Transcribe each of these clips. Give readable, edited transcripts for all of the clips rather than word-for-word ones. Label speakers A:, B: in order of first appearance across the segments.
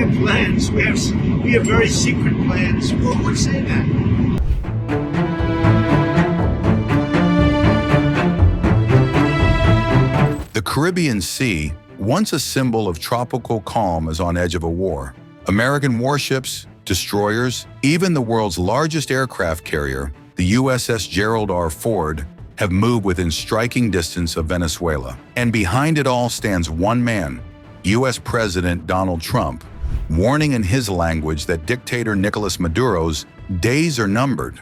A: have plans. We have very secret plans. Who would say that?
B: The Caribbean Sea, once a symbol of tropical calm, is on edge of a war. American warships, destroyers, even the world's largest aircraft carrier, the USS Gerald R. Ford, have moved within striking distance of Venezuela. And behind it all stands one man, U.S. President Donald Trump, warning in his language that dictator Nicolas Maduro's days are numbered.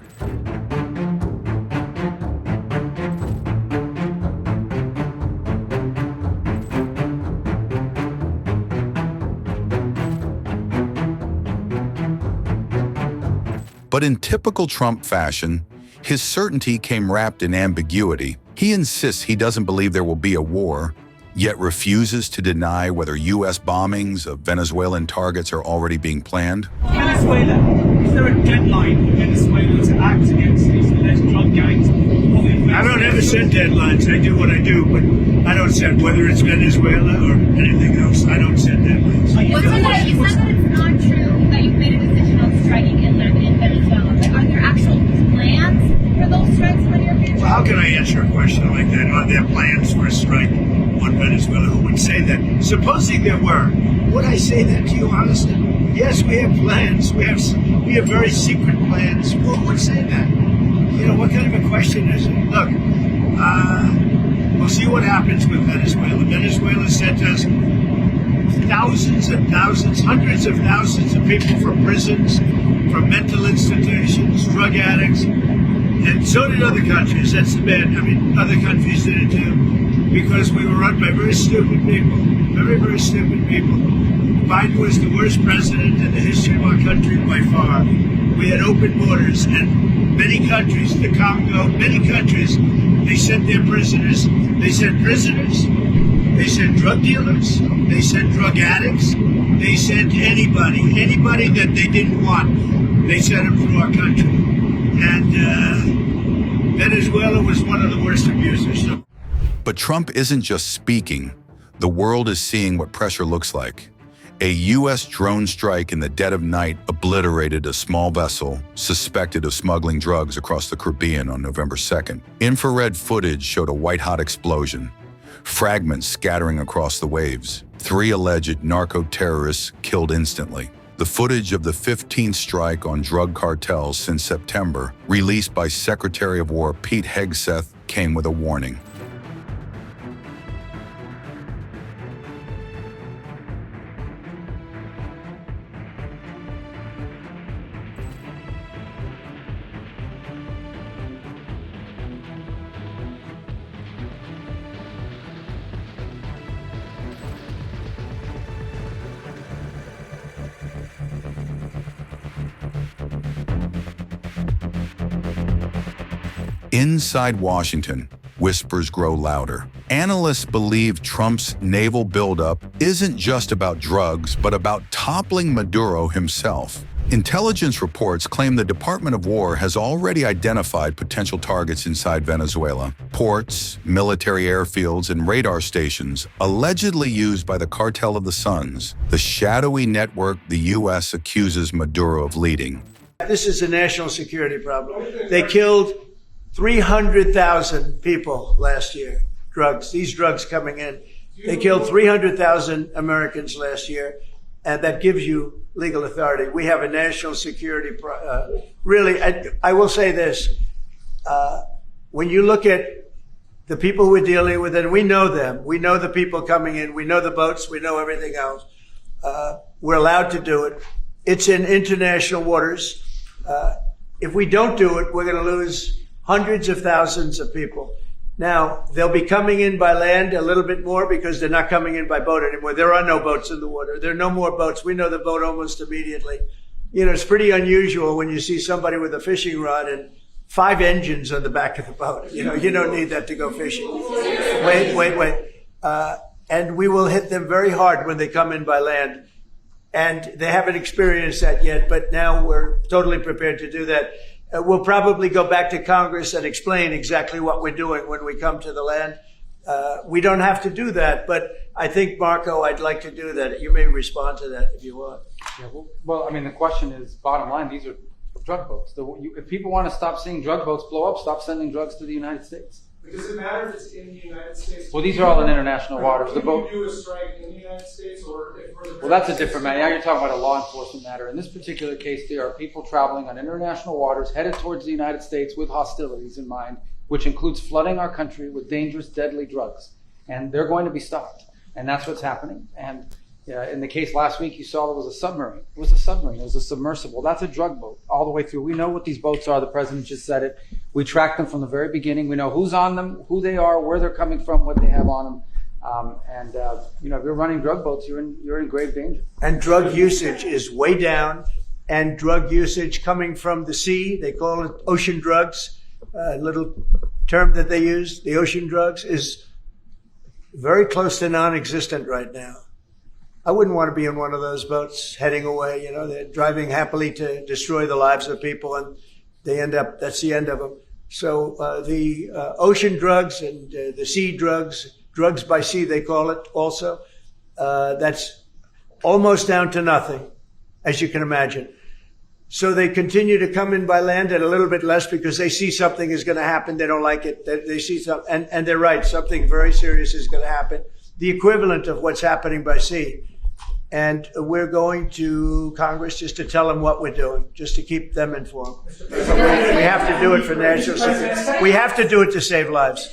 B: But in typical Trump fashion, his certainty came wrapped in ambiguity. He insists he doesn't believe there will be a war, yet refuses to deny whether U.S. bombings of Venezuelan targets are already being planned.
C: Venezuela, is there a deadline for Venezuela to act against these alleged drug gangs?
A: I don't ever set deadlines. I do what I do, but I don't set whether it's Venezuela or anything else. I don't set deadlines.
D: You said that it's not true that you've made a decision on striking in Venezuela, but are there actual plans for those strikes in the near future?
A: Well, how can I answer a question like that? Are there plans for a strike on Venezuela? Who would say that? Supposing there were, would I say that to you honestly? Yes, we have plans. We have very secret plans. Who would say that? You know, what kind of a question is it? Look, we'll see what happens with Venezuela. Venezuela sent us thousands and thousands, hundreds of thousands of people from prisons, from mental institutions, drug addicts, and so did other countries. That's the bad. I mean, other countries did it too, because we were run by very stupid people, very, very stupid people. Biden was the worst president in the history of our country by far. We had open borders, and many countries, the Congo, many countries, they sent their prisoners. They sent prisoners. They sent drug dealers. They sent drug addicts. They sent anybody that they didn't want. They sent them through our country. And Venezuela was one of the worst abusers.
B: But Trump isn't just speaking. The world is seeing what pressure looks like. A U.S. drone strike in the dead of night obliterated a small vessel suspected of smuggling drugs across the Caribbean on November 2nd. Infrared footage showed a white-hot explosion, fragments scattering across the waves. 3 alleged narco-terrorists killed instantly. The footage of the 15th strike on drug cartels since September, released by Secretary of War Pete Hegseth, came with a warning. Inside Washington, whispers grow louder. Analysts believe Trump's naval buildup isn't just about drugs, but about toppling Maduro himself. Intelligence reports claim the Department of War has already identified potential targets inside Venezuela: ports, military airfields, and radar stations allegedly used by the Cartel of the Suns, the shadowy network the U.S. accuses Maduro of leading.
A: This is a national security problem. They killed 300,000 people last year. These drugs coming in. They killed 300,000 Americans last year, and that gives you legal authority. We have a national security, really, I will say this. When you look at the people we're dealing with, and we know them, we know the people coming in, we know the boats, we know everything else. We're allowed to do it. It's in international waters. If we don't do it, we're going to lose hundreds of thousands of people. Now, they'll be coming in by land a little bit more because they're not coming in by boat anymore. There are no boats in the water. There are no more boats. We know the boat almost immediately. You know, it's pretty unusual when you see somebody with a fishing rod and 5 engines on the back of the boat. You know, you don't need that to go fishing. Wait. And we will hit them very hard when they come in by land. And they haven't experienced that yet, but now we're totally prepared to do that. We'll probably go back to Congress and explain exactly what we're doing when we come to the land. We don't have to do that, but I think, Marco, I'd like to do that. You may respond to that if you want.
E: Yeah, well, I mean, the question is, bottom line, these are drug boats. If people want to stop seeing drug boats blow up, stop sending drugs to the United States.
F: But does it matter if it's in the United States?
E: Well, these are all in international waters. The
F: Can
E: boat.
F: you do a strike in the United States, or if we're the
E: Well, that's a different matter. Now you're talking about a law enforcement matter. In this particular case, there are people traveling on international waters headed towards the United States with hostilities in mind, which includes flooding our country with dangerous, deadly drugs. And they're going to be stopped. And that's what's happening. And in the case last week, you saw there was a submarine. It was a submarine. It was a submersible. That's a drug boat all the way through. We know what these boats are. The president just said it. We track them from the very beginning. We know who's on them, who they are, where they're coming from, what they have on them. If you're running drug boats, you're in grave danger.
A: And drug usage is way down. And drug usage coming from the sea, they call it ocean drugs, a little term that they use, the ocean drugs, is very close to non-existent right now. I wouldn't want to be in one of those boats heading away. You know, they're driving happily to destroy the lives of people, and they end up, that's the end of them. So the ocean drugs and the sea drugs, drugs by sea they call it also, that's almost down to nothing, as you can imagine. So they continue to come in by land at a little bit less because they see something is going to happen. They don't like it. They see something, and they're right. Something very serious is going to happen. The equivalent of what's happening by sea. And we're going to Congress just to tell them what we're doing, just to keep them informed. We have to do it for national security. We have to do it to save lives.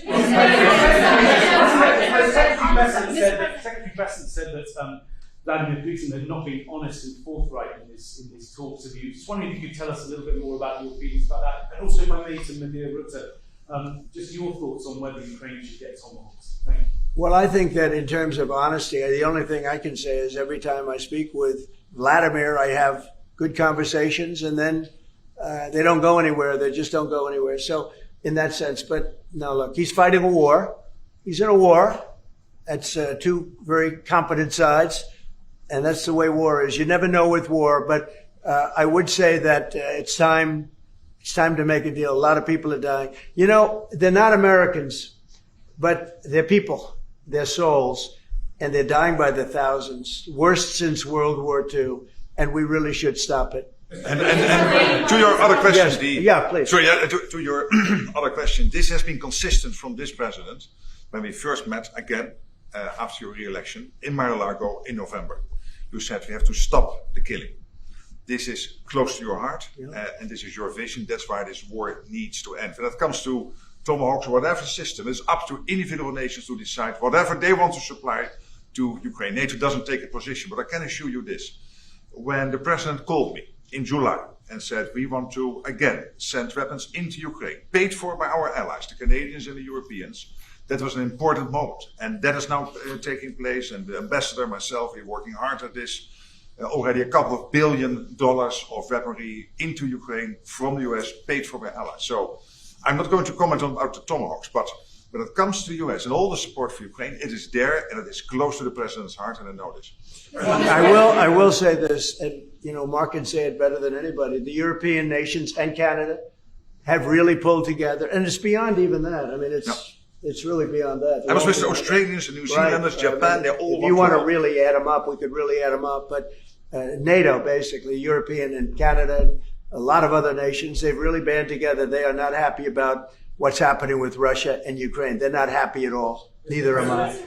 C: Secretary Bessent said that Vladimir Putin had not been honest and forthright in his talks of you. Just wondering if you could tell us a little bit more about your feelings about that. And also, if I may, to Nadir Rutte, just your thoughts on whether Ukraine should get Tomahawks. Thank you.
A: Well, I think that in terms of honesty, the only thing I can say is every time I speak with Vladimir, I have good conversations, and then they don't go anywhere. They just don't go anywhere. So in that sense, but no, look, he's fighting a war. He's in a war. That's two very competent sides, and that's the way war is. You never know with war, but I would say that it's time to make a deal. A lot of people are dying. You know, they're not Americans, but they're people. They're souls, and they're dying by the thousands, worst since World War II, and we really should stop it.
G: And to your other question,
A: yeah, please.
G: Sorry, to your other question, this has been consistent from this president when we first met again after your re-election in Mar-a-Lago in November. You said we have to stop the killing. This is close to your heart, and this is your vision. That's why this war needs to end. When it comes to Tomahawks or whatever system, it's up to individual nations to decide whatever they want to supply to Ukraine. NATO doesn't take a position, but I can assure you this. When the president called me in July and said we want to again send weapons into Ukraine, paid for by our allies, the Canadians and the Europeans, that was an important moment. And that is now taking place, and the ambassador, myself, we're working hard at this. Already a couple of $1 billion of weaponry into Ukraine from the US, paid for by allies. So I'm not going to comment on the Tomahawks, but when it comes to the US and all the support for Ukraine, it is there and it is close to the president's heart, and I know this.
A: I will say this, and Mark can say it better than anybody. The European nations and Canada have really pulled together, and it's beyond even that. I mean, it's really beyond that.
G: I was with the Australians, the New Zealanders, Japan. They all.
A: If you want to really add them up, we could really add them up. But NATO, basically, European and Canada, a lot of other nations, they've really band together. They are not happy about what's happening with Russia and Ukraine. They're not happy at all. Neither am I.